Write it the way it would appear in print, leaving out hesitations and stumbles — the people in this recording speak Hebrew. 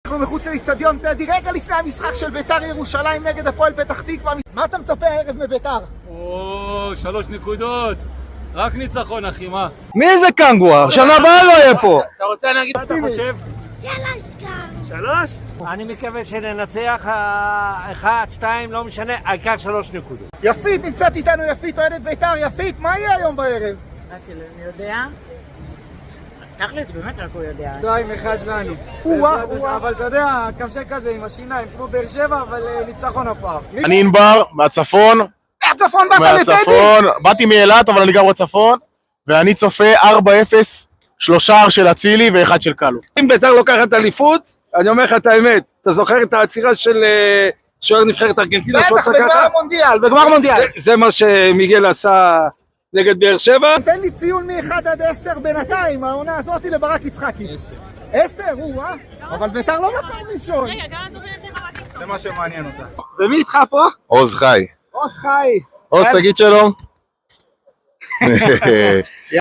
אנחנו מחוץ לאצטדיון טדי רגע לפני המשחק של בית"ר ירושלים נגד הפועל פתח תקווה. מה אתה מצפה הערב מבית"ר? 3 נקודות. רק ניצחון, אחי, מה? מי זה קנגואר? שנה הבאה לא יהיה פה. אתה רוצה להגיד מה אתה חושב? 3. אני מקווה שננצח 1-2, לא משנה, העיקר 3 נקודות. יפית, נמצאת איתנו יפית, אוהדת בית"ר. יפית, מה יהיה היום בערב? רק אלוהים יודע. תכלס, באמת רק הוא יודע. 2-1 לנו. אבל אתה יודע, קשה כזה עם השיניים, כמו באר שבע, אבל ניצחון הפעם. אני ענבר, מהצפון. מהצפון באת לטדי? מהצפון, באתי מאילת, אבל אני גר בצפון, ואני צופה 4-0, 3 של אצילי ו1 של קלו. אם בית"ר לוקחת אליפות, אני אומר לך את האמת, אתה זוכר את העצירה של שוער נבחרת ארגנטינה בטח, בגמר מונדיאל. זה מה שמיגל עשה נגד באר שבע. תן לי ציון מ-1-10 בינתיים, העונה הזאת לברק יצחקי. 10, אבל בית"ר לא מקום ראשון. רגע, גם זוכר את זה. זה מה שמעניין אותה. ומי איתך פה? עוז חי. עוז חי. עוז, תגיד שלום.